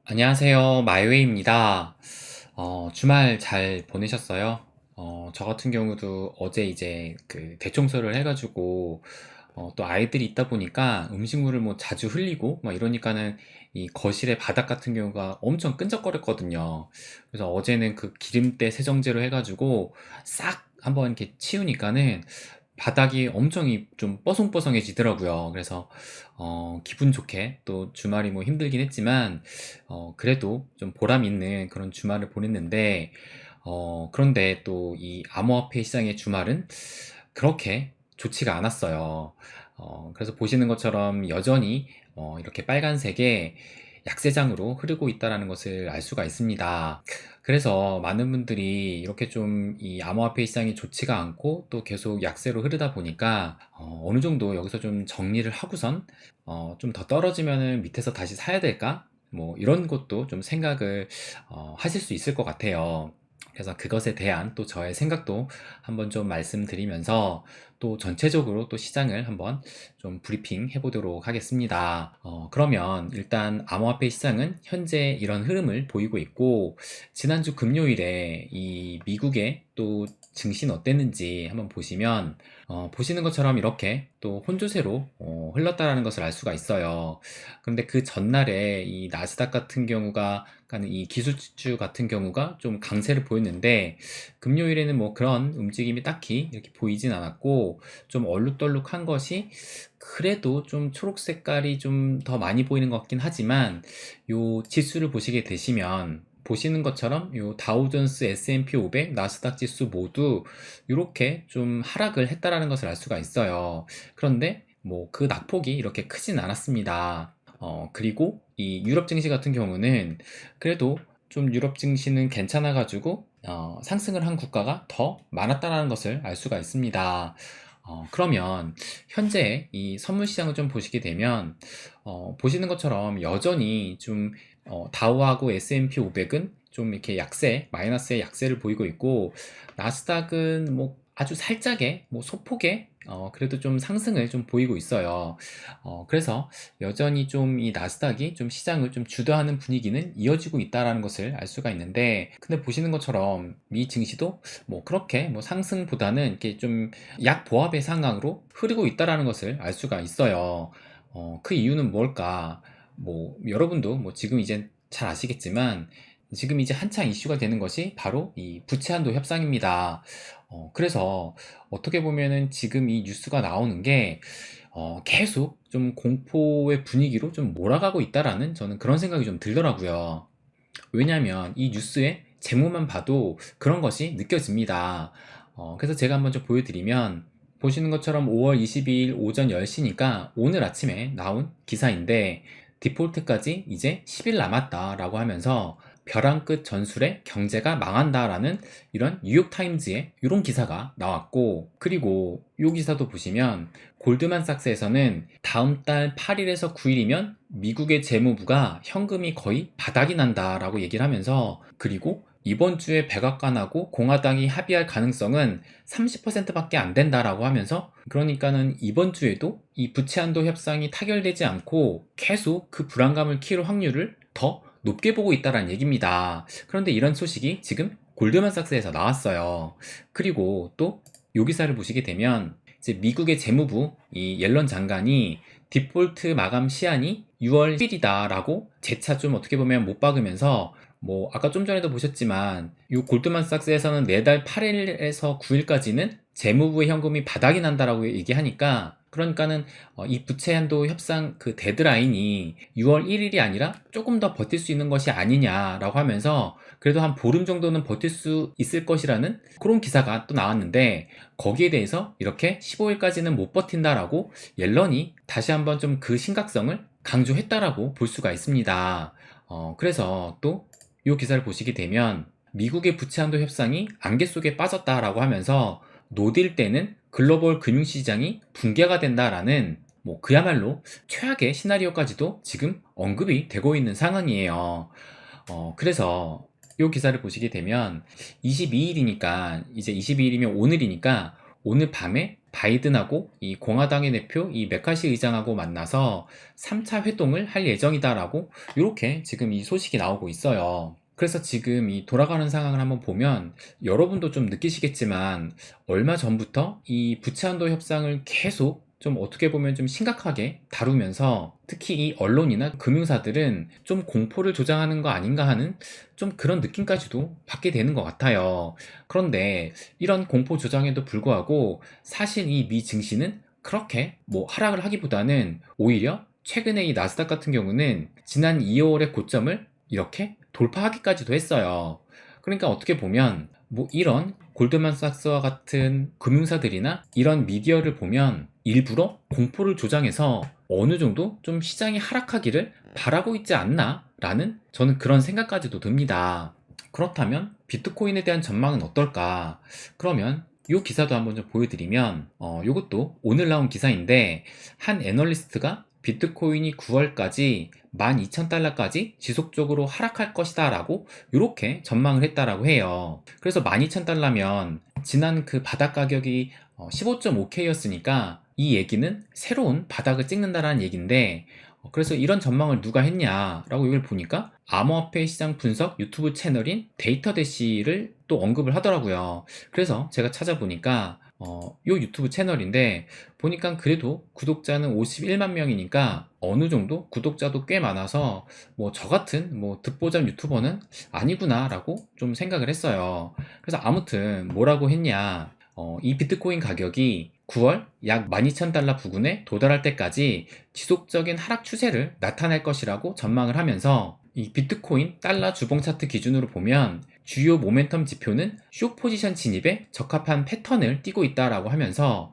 안녕하세요. 마이웨이입니다. 주말 잘 보내셨어요? 저 같은 경우도 어제 이제 그 대청소를 해가지고, 또 아이들이 있다 보니까 음식물을 뭐 자주 흘리고, 막 이러니까는 이 거실의 바닥 같은 경우가 엄청 끈적거렸거든요. 그래서 어제는 그 기름때 세정제로 해가지고 싹 한번 이렇게 치우니까는 바닥이 엄청 좀 뽀송뽀송해지더라고요. 그래서 기분 좋게 또 주말이 뭐 힘들긴 했지만 그래도 좀 보람 있는 그런 주말을 보냈는데 그런데 또 이 암호화폐 시장의 주말은 그렇게 좋지가 않았어요. 그래서 보시는 것처럼 여전히 이렇게 빨간색의 약세장으로 흐르고 있다는 것을 알 수가 있습니다. 그래서 많은 분들이 이렇게 좀 이 암호화폐 시장이 좋지가 않고 또 계속 약세로 흐르다 보니까 어느 정도 여기서 좀 정리를 하고선 좀 더 떨어지면은 밑에서 다시 사야 될까? 뭐 이런 것도 좀 생각을 하실 수 있을 것 같아요. 그래서 그것에 대한 또 저의 생각도 한번 좀 말씀드리면서 또 전체적으로 또 시장을 한번 좀 브리핑 해보도록 하겠습니다. 그러면 일단 암호화폐 시장은 현재 이런 흐름을 보이고 있고, 지난주 금요일에 이 미국의 또 증시는 어땠는지 한번 보시면, 보시는 것처럼 이렇게 또 혼조세로 흘렀다라는 것을 알 수가 있어요. 그런데 그 전날에 이 나스닥 같은 경우가, 그러니까 이 기술주 같은 경우가 좀 강세를 보였는데, 금요일에는 뭐 그런 움직임이 딱히 이렇게 보이진 않았고, 좀 얼룩덜룩한 것이 그래도 좀 초록 색깔이 좀 더 많이 보이는 것 같긴 하지만, 요 지수를 보시게 되시면 보시는 것처럼 요 다우존스, S&P 500, 나스닥 지수 모두 이렇게 좀 하락을 했다라는 것을 알 수가 있어요. 그런데 뭐 그 낙폭이 이렇게 크진 않았습니다. 그리고 이 유럽 증시 같은 경우는 그래도 좀 유럽 증시는 괜찮아 가지고 상승을 한 국가가 더 많았다라는 것을 알 수가 있습니다. 그러면 현재 이 선물 시장을 좀 보시게 되면 보시는 것처럼 여전히 좀 다우하고 S&P 500은 좀 이렇게 약세, 마이너스의 약세를 보이고 있고, 나스닥은 뭐 아주 살짝의 뭐 소폭의 그래도 좀 상승을 좀 보이고 있어요. 그래서 여전히 좀 이 나스닥이 좀 시장을 좀 주도하는 분위기는 이어지고 있다라는 것을 알 수가 있는데, 근데 보시는 것처럼 미 증시도 뭐 그렇게 뭐 상승보다는 이렇게 좀 약보합의 상황으로 흐르고 있다라는 것을 알 수가 있어요. 그 이유는 뭘까? 뭐 여러분도 뭐 지금 이제 잘 아시겠지만 지금 이제 한창 이슈가 되는 것이 바로 이 부채 한도 협상입니다. 그래서 어떻게 보면은 지금 이 뉴스가 나오는 게 계속 좀 공포의 분위기로 좀 몰아가고 있다라는 저는 그런 생각이 좀 들더라고요. 왜냐하면 이 뉴스의 제목만 봐도 그런 것이 느껴집니다. 그래서 제가 한번 좀 보여드리면 보시는 것처럼 5월 22일 오전 10시니까 오늘 아침에 나온 기사인데 디폴트까지 이제 10일 남았다라고 하면서 벼랑 끝 전술에 경제가 망한다라는 이런 뉴욕타임즈의 이런 기사가 나왔고, 그리고 이 기사도 보시면 골드만삭스에서는 다음 달 8일에서 9일이면 미국의 재무부가 현금이 거의 바닥이 난다라고 얘기를 하면서, 그리고 이번 주에 백악관하고 공화당이 합의할 가능성은 30%밖에 안 된다라고 하면서, 그러니까는 이번 주에도 이 부채 한도 협상이 타결되지 않고 계속 그 불안감을 키울 확률을 더 높게 보고 있다는 얘기입니다. 그런데 이런 소식이 지금 골드만삭스에서 나왔어요. 그리고 또 요 기사를 보시게 되면 이제 미국의 재무부 이 옐런 장관이 디폴트 마감 시한이 6월 10일이다라고 재차 좀 어떻게 보면 못 박으면서, 뭐 아까 좀 전에도 보셨지만 이 골드만삭스에서는 내달 8일에서 9일까지는 재무부의 현금이 바닥이 난다라고 얘기하니까, 그러니까는 이 부채 한도 협상 그 데드라인이 6월 1일이 아니라 조금 더 버틸 수 있는 것이 아니냐라고 하면서 그래도 한 보름 정도는 버틸 수 있을 것이라는 그런 기사가 또 나왔는데, 거기에 대해서 이렇게 15일까지는 못 버틴다라고 옐런이 다시 한번 좀 그 심각성을 강조했다라고 볼 수가 있습니다. 그래서 또 이 기사를 보시게 되면 미국의 부채 한도 협상이 안개 속에 빠졌다라고 하면서 노딜 때는 글로벌 금융시장이 붕괴가 된다라는 뭐 그야말로 최악의 시나리오까지도 지금 언급이 되고 있는 상황이에요. 그래서 이 기사를 보시게 되면 22일이니까 이제 22일이면 오늘이니까 오늘 밤에 바이든하고 이 공화당의 대표 이 메카시 의장하고 만나서 3차 회동을 할 예정이다라고 이렇게 지금 이 소식이 나오고 있어요. 그래서 지금 이 돌아가는 상황을 한번 보면 여러분도 좀 느끼시겠지만 얼마 전부터 이 부채한도 협상을 계속 좀 어떻게 보면 좀 심각하게 다루면서 특히 이 언론이나 금융사들은 좀 공포를 조장하는 거 아닌가 하는 좀 그런 느낌까지도 받게 되는 것 같아요. 그런데 이런 공포 조장에도 불구하고 사실 이 미 증시는 그렇게 뭐 하락을 하기보다는 오히려 최근에 이 나스닥 같은 경우는 지난 2월의 고점을 이렇게 돌파하기까지도 했어요. 그러니까 어떻게 보면 뭐 이런 골드만삭스와 같은 금융사들이나 이런 미디어를 보면 일부러 공포를 조장해서 어느 정도 좀 시장이 하락하기를 바라고 있지 않나 라는 저는 그런 생각까지도 듭니다. 그렇다면 비트코인에 대한 전망은 어떨까? 그러면 이 기사도 한번 좀 보여드리면 이것도 오늘 나온 기사인데 한 애널리스트가 비트코인이 9월까지 12,000달러까지 지속적으로 하락할 것이다 라고 이렇게 전망을 했다라고 해요. 그래서 12,000달러면 지난 그 바닥 가격이 15.5K였으니까 이 얘기는 새로운 바닥을 찍는다라는 얘기인데 그래서 이런 전망을 누가 했냐라고 이걸 보니까 암호화폐 시장 분석 유튜브 채널인 데이터대시를 또 언급을 하더라고요. 그래서 제가 찾아보니까 요 유튜브 채널인데 보니까 그래도 구독자는 51만 명이니까 어느 정도 구독자도 꽤 많아서 뭐 저 같은 뭐 듣보잡 유튜버는 아니구나 라고 좀 생각을 했어요. 그래서 아무튼 뭐라고 했냐, 이 비트코인 가격이 9월 약 12,000달러 부근에 도달할 때까지 지속적인 하락 추세를 나타낼 것이라고 전망을 하면서 이 비트코인 달러 주봉 차트 기준으로 보면 주요 모멘텀 지표는 숏 포지션 진입에 적합한 패턴을 띠고 있다라고 하면서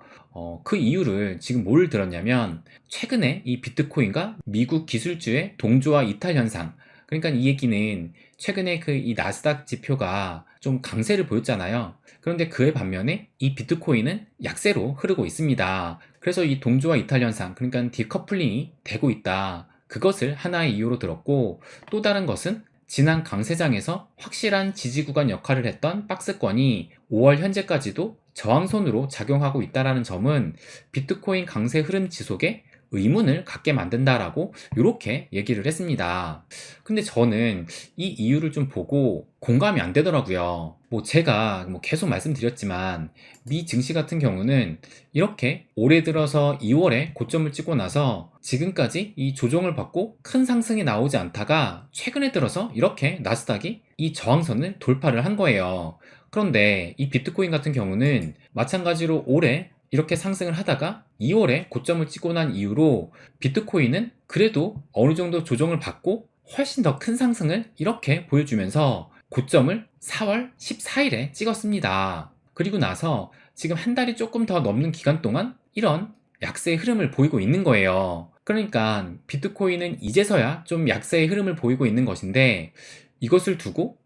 그 이유를 지금 뭘 들었냐면 최근에 이 비트코인과 미국 기술주의 동조화 이탈 현상, 그러니까 이 얘기는 최근에 그 이 나스닥 지표가 좀 강세를 보였잖아요. 그런데 그에 반면에 이 비트코인은 약세로 흐르고 있습니다. 그래서 이 동조화 이탈 현상, 그러니까 디커플링이 되고 있다. 그것을 하나의 이유로 들었고, 또 다른 것은 지난 강세장에서 확실한 지지 구간 역할을 했던 박스권이 5월 현재까지도 저항선으로 작용하고 있다는 점은 비트코인 강세 흐름 지속에 의문을 갖게 만든다라고 이렇게 얘기를 했습니다. 근데 저는 이 이유를 좀 보고 공감이 안 되더라고요. 뭐 제가 뭐 계속 말씀드렸지만 미 증시 같은 경우는 이렇게 올해 들어서 2월에 고점을 찍고 나서 지금까지 이 조정을 받고 큰 상승이 나오지 않다가 최근에 들어서 이렇게 나스닥이 이 저항선을 돌파를 한 거예요. 그런데 이 비트코인 같은 경우는 마찬가지로 올해 이렇게 상승을 하다가 2월에 고점을 찍고 난 이후로 비트코인은 그래도 어느 정도 조정을 받고 훨씬 더 큰 상승을 이렇게 보여주면서 고점을 4월 14일에 찍었습니다. 그리고 나서 지금 한 달이 조금 더 넘는 기간 동안 이런 약세의 흐름을 보이고 있는 거예요. 그러니까 비트코인은 이제서야 좀 약세의 흐름을 보이고 있는 것인데 이것을 두고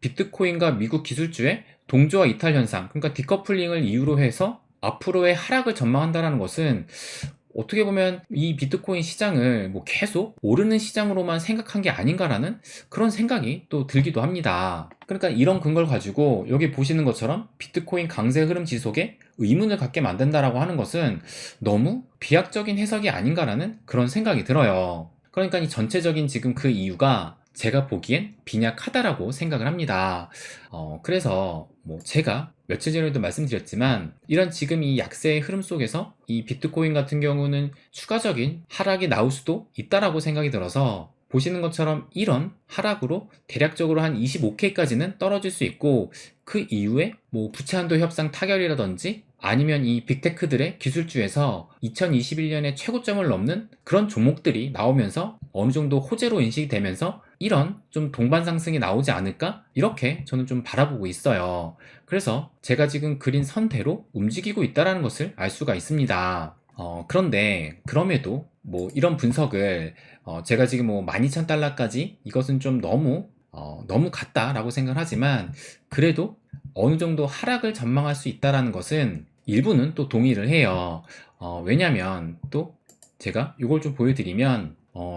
비트코인과 미국 기술주의 동조화 이탈 현상, 그러니까 디커플링을 이유로 해서 앞으로의 하락을 전망한다는 것은 어떻게 보면 이 비트코인 시장을 뭐 계속 오르는 시장으로만 생각한 게 아닌가라는 그런 생각이 또 들기도 합니다. 그러니까 이런 근거를 가지고 여기 보시는 것처럼 비트코인 강세 흐름 지속에 의문을 갖게 만든다라고 하는 것은 너무 비약적인 해석이 아닌가라는 그런 생각이 들어요. 그러니까 이 전체적인 지금 그 이유가 제가 보기엔 빈약하다라고 생각을 합니다. 그래서 뭐 제가 며칠 전에도 말씀드렸지만 이런 지금 이 약세의 흐름 속에서 이 비트코인 같은 경우는 추가적인 하락이 나올 수도 있다라고 생각이 들어서 보시는 것처럼 이런 하락으로 대략적으로 한 25K까지는 떨어질 수 있고 그 이후에 뭐 부채한도 협상 타결이라든지 아니면 이 빅테크들의 기술주에서 2021년에 최고점을 넘는 그런 종목들이 나오면서 어느 정도 호재로 인식이 되면서 이런 좀 동반 상승이 나오지 않을까? 이렇게 저는 좀 바라보고 있어요. 그래서 제가 지금 그린 선대로 움직이고 있다는 것을 알 수가 있습니다. 그런데 그럼에도 뭐 이런 분석을 제가 지금 뭐 12,000달러까지 이것은 좀 너무 같다라고 생각을 하지만 그래도 어느 정도 하락을 전망할 수 있다는 것은 일부는 또 동의를 해요. 왜냐면 또 제가 이걸 좀 보여드리면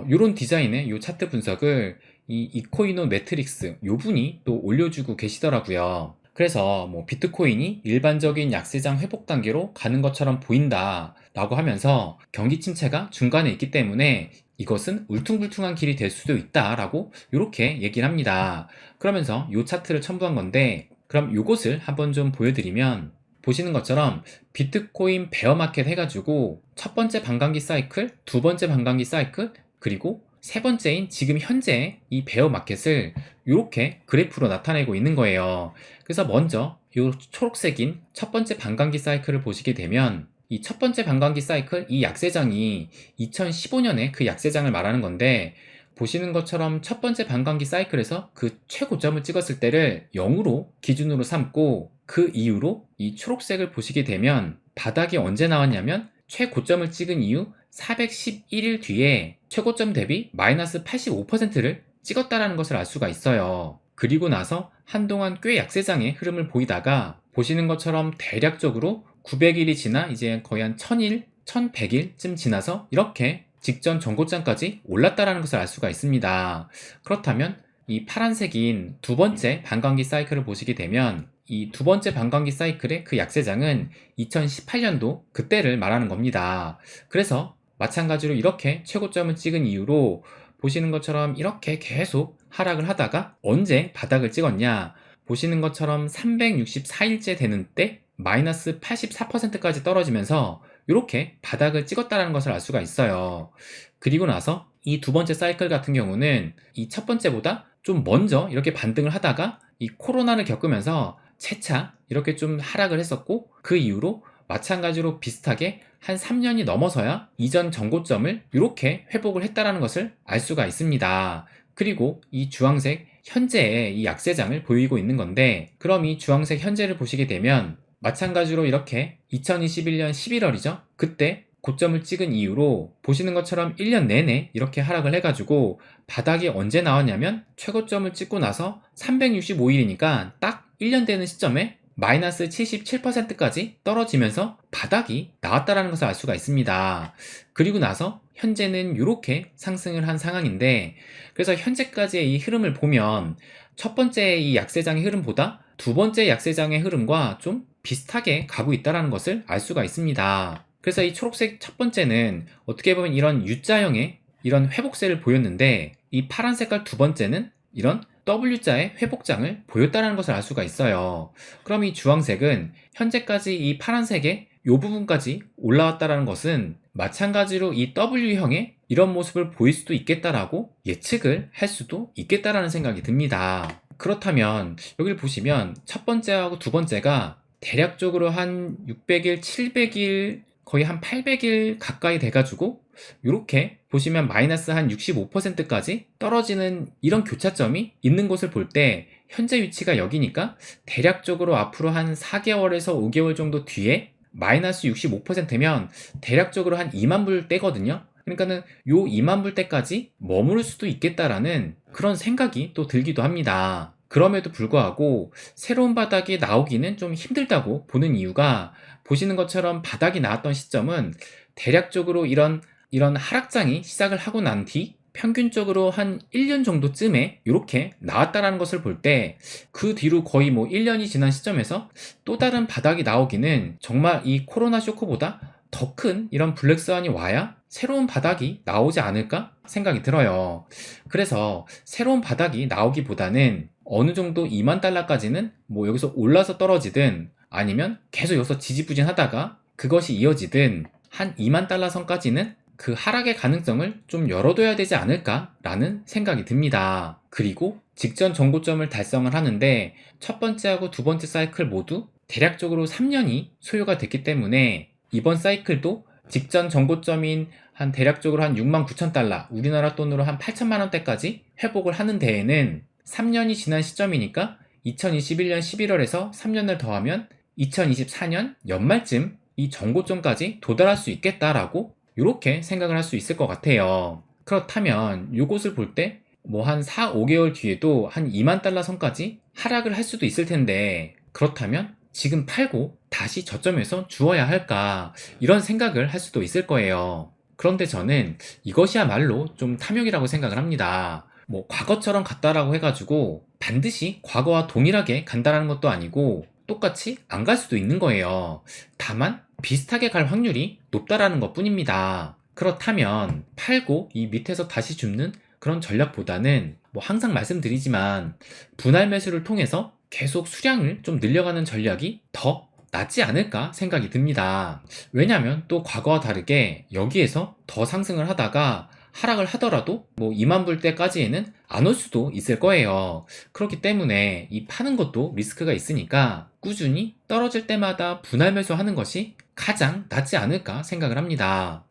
이런 디자인의 이 차트 분석을 이 이코이노 매트릭스 요 분이 또 올려주고 계시더라고요. 그래서 뭐 비트코인이 일반적인 약세장 회복 단계로 가는 것처럼 보인다 라고 하면서 경기 침체가 중간에 있기 때문에 이것은 울퉁불퉁한 길이 될 수도 있다 라고 이렇게 얘기를 합니다. 그러면서 이 차트를 첨부한 건데, 그럼 이것을 한번 좀 보여드리면, 보시는 것처럼 비트코인 베어마켓 해가지고 첫 번째 반감기 사이클, 두 번째 반감기 사이클, 그리고 세 번째인 지금 현재 이 베어마켓을 이렇게 그래프로 나타내고 있는 거예요. 그래서 먼저 이 초록색인 첫 번째 반감기 사이클을 보시게 되면, 이 첫 번째 반감기 사이클, 이 약세장이 2015년에 그 약세장을 말하는 건데, 보시는 것처럼 첫 번째 반감기 사이클에서 그 최고점을 찍었을 때를 0으로 기준으로 삼고, 그 이후로 이 초록색을 보시게 되면 바닥이 언제 나왔냐면 최고점을 찍은 이후 411일 뒤에 최고점 대비 마이너스 85%를 찍었다라는 것을 알 수가 있어요. 그리고 나서 한동안 꽤 약세장의 흐름을 보이다가 보시는 것처럼 대략적으로 900일이 지나 이제 거의 한 1000일, 1100일쯤 지나서 이렇게 직전 전고점까지 올랐다라는 것을 알 수가 있습니다. 그렇다면 이 파란색인 두 번째 반감기 사이클을 보시게 되면, 이 두 번째 반감기 사이클의 그 약세장은 2018년도 그때를 말하는 겁니다. 그래서 마찬가지로 이렇게 최고점을 찍은 이후로 보시는 것처럼 이렇게 계속 하락을 하다가 언제 바닥을 찍었냐, 보시는 것처럼 364일째 되는 때 마이너스 84%까지 떨어지면서 이렇게 바닥을 찍었다는 것을 알 수가 있어요. 그리고 나서 이 두 번째 사이클 같은 경우는 이 첫 번째보다 좀 먼저 이렇게 반등을 하다가 이 코로나를 겪으면서 채차 이렇게 좀 하락을 했었고, 그 이후로 마찬가지로 비슷하게 한 3년이 넘어서야 이전 전고점을 이렇게 회복을 했다라는 것을 알 수가 있습니다. 그리고 이 주황색 현재의 이 약세장을 보이고 있는 건데, 그럼 이 주황색 현재를 보시게 되면 마찬가지로 이렇게 2021년 11월이죠. 그때 고점을 찍은 이후로 보시는 것처럼 1년 내내 이렇게 하락을 해가지고 바닥이 언제 나왔냐면 최고점을 찍고 나서 365일이니까 딱 1년 되는 시점에 마이너스 77%까지 떨어지면서 바닥이 나왔다라는 것을 알 수가 있습니다. 그리고 나서 현재는 이렇게 상승을 한 상황인데, 그래서 현재까지의 이 흐름을 보면 첫 번째 이 약세장의 흐름보다 두 번째 약세장의 흐름과 좀 비슷하게 가고 있다는 것을 알 수가 있습니다. 그래서 이 초록색 첫 번째는 어떻게 보면 이런 U자형의 이런 회복세를 보였는데, 이 파란 색깔 두 번째는 이런 W자의 회복장을 보였다는 것을 알 수가 있어요. 그럼 이 주황색은 현재까지 이 파란색의 이 부분까지 올라왔다는 것은 마찬가지로 이 W형의 이런 모습을 보일 수도 있겠다라고 예측을 할 수도 있겠다라는 생각이 듭니다. 그렇다면 여기를 보시면 첫 번째하고 두 번째가 대략적으로 한 600일, 700일, 거의 한 800일 가까이 돼가지고 이렇게 보시면 마이너스 한 65%까지 떨어지는 이런 교차점이 있는 것을 볼 때, 현재 위치가 여기니까 대략적으로 앞으로 한 4개월에서 5개월 정도 뒤에 마이너스 65%면 대략적으로 한 2만 불대거든요. 그러니까는 요 2만 불대까지 머무를 수도 있겠다라는 그런 생각이 또 들기도 합니다. 그럼에도 불구하고 새로운 바닥이 나오기는 좀 힘들다고 보는 이유가, 보시는 것처럼 바닥이 나왔던 시점은 대략적으로 이런 하락장이 시작을 하고 난 뒤 평균적으로 한 1년 정도쯤에 이렇게 나왔다라는 것을 볼 때, 그 뒤로 거의 뭐 1년이 지난 시점에서 또 다른 바닥이 나오기는 정말 이 코로나 쇼크보다 더 큰 이런 블랙스완이 와야 새로운 바닥이 나오지 않을까 생각이 들어요. 그래서 새로운 바닥이 나오기보다는 어느 정도 2만 달러까지는 뭐 여기서 올라서 떨어지든 아니면 계속 여기서 지지부진하다가 그것이 이어지든 한 2만 달러 선까지는 그 하락의 가능성을 좀 열어둬야 되지 않을까라는 생각이 듭니다. 그리고 직전 전고점을 달성을 하는데 첫 번째하고 두 번째 사이클 모두 대략적으로 3년이 소요가 됐기 때문에 이번 사이클도 직전 전고점인 한 대략적으로 한 6만 9천 달러, 우리나라 돈으로 한 8천만 원대까지 회복을 하는 데에는 3년이 지난 시점이니까 2021년 11월에서 3년을 더하면 2024년 연말쯤 이 전고점까지 도달할 수 있겠다라고 이렇게 생각을 할 수 있을 것 같아요. 그렇다면 이것을 볼 때 뭐 한 4, 5개월 뒤에도 한 2만 달러 선까지 하락을 할 수도 있을 텐데, 그렇다면 지금 팔고 다시 저점에서 주어야 할까, 이런 생각을 할 수도 있을 거예요. 그런데 저는 이것이야말로 좀 탐욕이라고 생각을 합니다. 뭐 과거처럼 같다라고 해가지고 반드시 과거와 동일하게 간다라는 것도 아니고 똑같이 안 갈 수도 있는 거예요. 다만 비슷하게 갈 확률이 높다라는 것 뿐입니다. 그렇다면 팔고 이 밑에서 다시 줍는 그런 전략보다는 뭐 항상 말씀드리지만 분할 매수를 통해서 계속 수량을 좀 늘려가는 전략이 더 낫지 않을까 생각이 듭니다. 왜냐하면 또 과거와 다르게 여기에서 더 상승을 하다가 하락을 하더라도 뭐 2만 불 때까지에는 안 올 수도 있을 거예요. 그렇기 때문에 이 파는 것도 리스크가 있으니까 꾸준히 떨어질 때마다 분할 매수하는 것이 가장 낫지 않을까 생각을 합니다.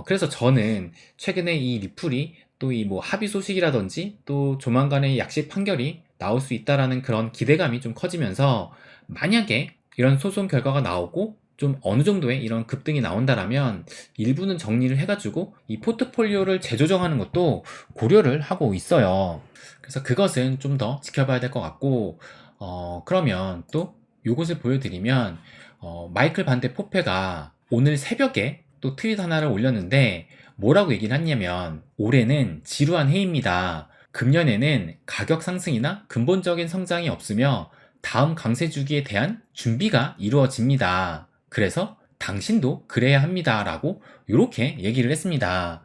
그래서 저는 최근에 이 리플이 또 이 뭐 합의 소식이라든지 또 조만간에 약식 판결이 나올 수 있다라는 그런 기대감이 좀 커지면서 만약에 이런 소송 결과가 나오고 좀 어느 정도의 이런 급등이 나온다라면 일부는 정리를 해가지고 이 포트폴리오를 재조정하는 것도 고려를 하고 있어요. 그래서 그것은 좀 더 지켜봐야 될 것 같고, 그러면 또 요것을 보여드리면, 마이클 반데 포페가 오늘 새벽에 또 트윗 하나를 올렸는데 뭐라고 얘기를 했냐면 올해는 지루한 해입니다. 금년에는 가격 상승이나 근본적인 성장이 없으며 다음 강세 주기에 대한 준비가 이루어집니다. 그래서 당신도 그래야 합니다. 라고 이렇게 얘기를 했습니다.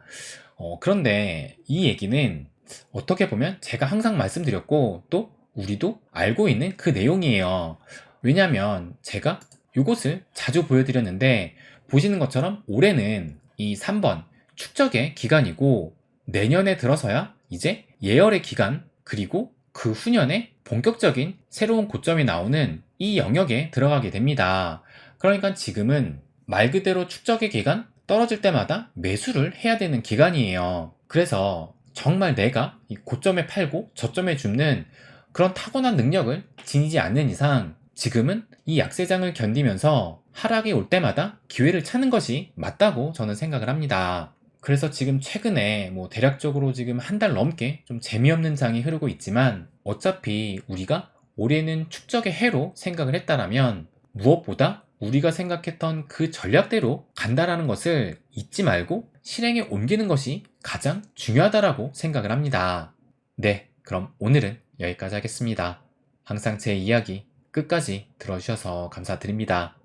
그런데 이 얘기는 어떻게 보면 제가 항상 말씀드렸고 또 우리도 알고 있는 그 내용이에요. 왜냐하면 제가 이것을 자주 보여드렸는데 보시는 것처럼 올해는 이 3번 축적의 기간이고 내년에 들어서야 이제 예열의 기간 그리고 그 후년에 본격적인 새로운 고점이 나오는 이 영역에 들어가게 됩니다. 그러니까 지금은 말 그대로 축적의 기간 떨어질 때마다 매수를 해야 되는 기간이에요. 그래서 정말 내가 이 고점에 팔고 저점에 줍는 그런 타고난 능력을 지니지 않는 이상 지금은 이 약세장을 견디면서 하락이 올 때마다 기회를 찾는 것이 맞다고 저는 생각을 합니다. 그래서 지금 최근에 뭐 대략적으로 지금 한 달 넘게 좀 재미없는 장이 흐르고 있지만 어차피 우리가 올해는 축적의 해로 생각을 했다라면 무엇보다 우리가 생각했던 그 전략대로 간다라는 것을 잊지 말고 실행에 옮기는 것이 가장 중요하다라고 생각을 합니다. 네, 그럼 오늘은 여기까지 하겠습니다. 항상 제 이야기 끝까지 들어주셔서 감사드립니다.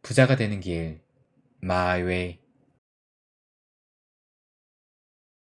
부자가 되는 길, My Way.